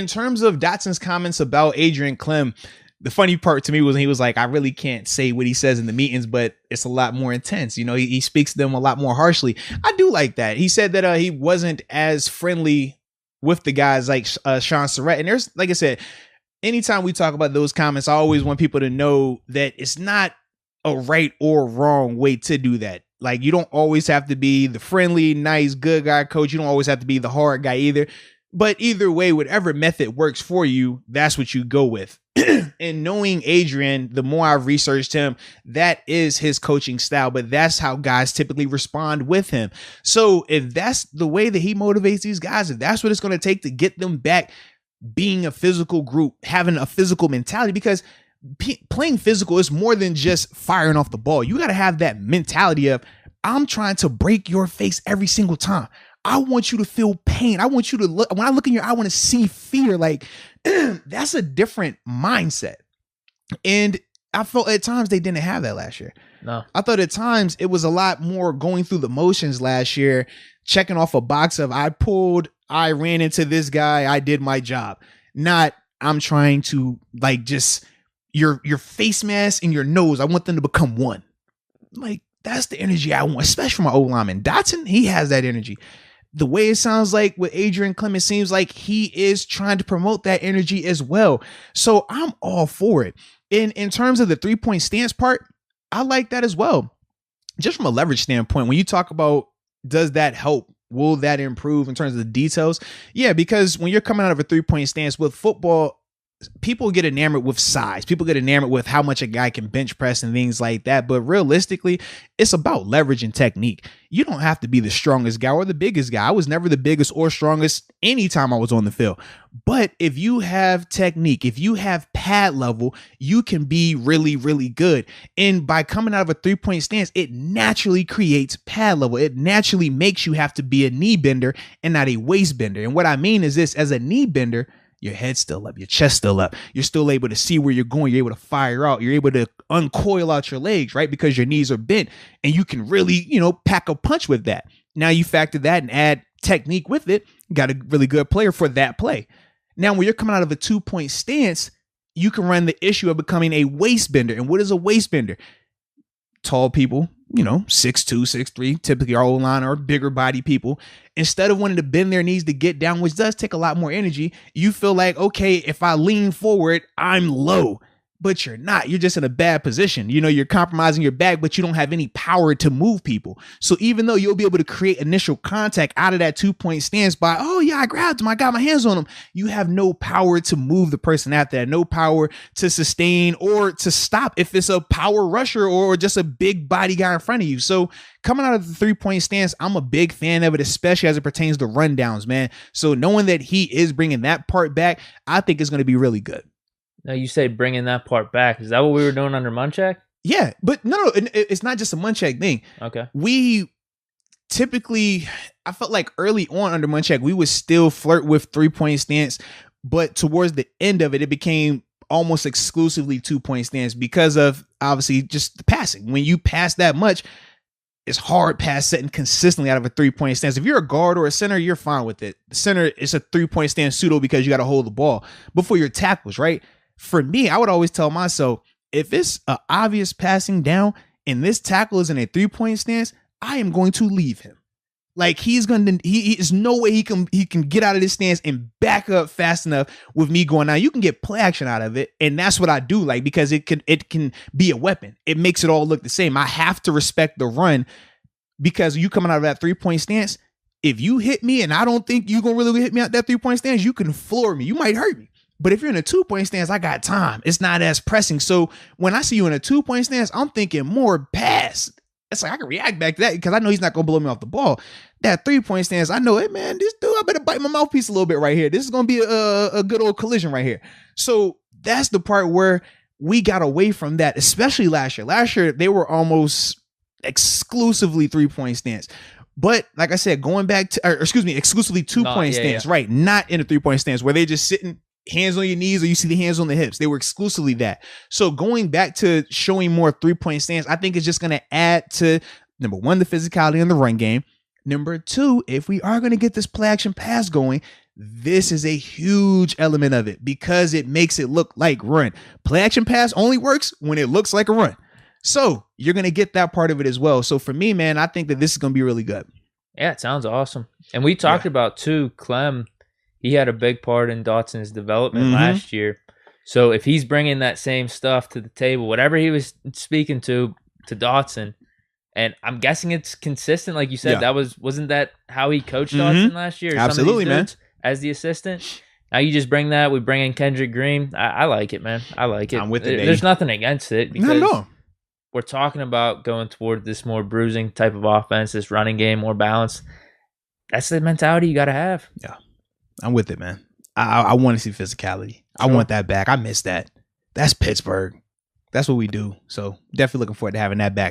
In terms of Dotson's comments about Adrian Klemm, the funny part to me was he was like, I really can't say what he says in the meetings, but it's a lot more intense. You know, he speaks to them a lot more harshly. I do like that. He said that he wasn't as friendly with the guys like Sean Surratt. And there's, like I said, anytime we talk about those comments, I always want people to know that it's not a right or wrong way to do that. Like, you don't always have to be the friendly, nice, good guy coach. You don't always have to be the hard guy either. But either way, whatever method works for you, that's what you go with. And knowing Adrian, the more I've researched him, that is his coaching style, but that's how guys typically respond with him. So if that's the way that he motivates these guys, if that's what it's going to take to get them back being a physical group, having a physical mentality, because playing physical is more than just firing off the ball. You got to have that mentality of, I'm trying to break your face every single time. I want you to feel pain. I want you to look, when I look in your eye, I want to see fear. Like, that's a different mindset. And I felt at times they didn't have that last year. No. I thought at times it was a lot more going through the motions last year, checking off a box of I ran into this guy, I did my job. Not, I'm trying to like just your face mask and your nose, I want them to become one. Like, that's the energy I want, especially from my old lineman. Dotson, he has that energy. The way it sounds like with Adrian Klemm, it seems like he is trying to promote that energy as well. So I'm all for it. In terms of the 3-point stance part, I like that as well. Just from a leverage standpoint, when you talk about does that help, will that improve in terms of the details? Yeah, because when you're coming out of a 3-point stance with football, people get enamored with size. People get enamored with how much a guy can bench press and things like that. But realistically, it's about leverage and technique. You don't have to be the strongest guy or the biggest guy. I was never the biggest or strongest anytime I was on the field. But if you have technique, if you have pad level, you can be really, really good. And by coming out of a 3-point stance, it naturally creates pad level. It naturally makes you have to be a knee bender and not a waist bender. And what I mean is this: as a knee bender, your head's still up, your chest still up. You're still able to see where you're going. You're able to fire out. You're able to uncoil out your legs, right? Because your knees are bent and you can really, pack a punch with that. Now you factor that and add technique with it. You got a really good player for that play. Now, when you're coming out of a 2-point stance, you can run the issue of becoming a waist bender. And what is a waist bender? Tall people, 6'2", 6'3", typically our O-line or bigger body people. Instead of wanting to bend their knees to get down, which does take a lot more energy, you feel like, okay, if I lean forward, I'm low. But you're not. You're just in a bad position. You're compromising your back, but you don't have any power to move people. So even though you'll be able to create initial contact out of that 2-point stance by, oh yeah, I grabbed him, I got my hands on him, you have no power to move the person after that, no power to sustain or to stop if it's a power rusher or just a big body guy in front of you. So coming out of the 3-point stance, I'm a big fan of it, especially as it pertains to rundowns, man. So knowing that he is bringing that part back, I think is going to be really good. Now, you say bringing that part back. Is that what we were doing under Munchak? Yeah, but no, it's not just a Munchak thing. Okay. We typically, I felt like early on under Munchak, we would still flirt with 3-point stance, but towards the end of it, it became almost exclusively 2-point stance because of obviously just the passing. When you pass that much, it's hard pass setting consistently out of a 3-point stance. If you're a guard or a center, you're fine with it. The center is a 3-point stance pseudo because you got to hold the ball before your tackles, right? For me, I would always tell myself, if it's an obvious passing down and this tackle is in a 3-point stance, I am going to leave him. Like, he is no way he can get out of this stance and back up fast enough with me going out. You can get play action out of it, and that's what I do like, because it can be a weapon. It makes it all look the same. I have to respect the run, because you coming out of that 3-point stance, if you hit me and I don't think you're gonna really hit me out that 3-point stance, you can floor me. You might hurt me. But if you're in a 2-point stance, I got time. It's not as pressing. So when I see you in a 2-point stance, I'm thinking more pass. It's like I can react back to that because I know he's not going to blow me off the ball. That 3-point stance, I know, hey, man, this dude, I better bite my mouthpiece a little bit right here. This is going to be a good old collision right here. So that's the part where we got away from that, especially last year. Last year, they were almost exclusively 3-point stance. But like I said, going back to, exclusively 2-point stance, right? Not in a 3-point stance where they just sitting hands on your knees or you see the hands on the hips. They were exclusively that. So going back to showing more 3-point stance, I think it's just going to add to, number one, the physicality in the run game. Number two, if we are going to get this play action pass going, This is a huge element of it because it makes it look like run. Play action pass only works when it looks like a run. So you're going to get that part of it as well. So for me, man, I think that this is going to be really good. Yeah, it sounds awesome. And we talked about, too, Klemm, he had a big part in Dotson's development last year. So if he's bringing that same stuff to the table, whatever he was speaking to Dotson, and I'm guessing it's consistent, like you said, wasn't that how he coached Dotson last year? Absolutely, man. As the assistant. Now you just bring that. We bring in Kendrick Green. I like it, man. I like it. I'm with it, baby. There's nothing against it because Not at all. we're talking about going toward this more bruising type of offense, this running game, more balance. That's the mentality you got to have. Yeah, I'm with it, man. I want to see physicality. Sure. I want that back. I miss that. That's Pittsburgh. That's what we do. So definitely looking forward to having that back.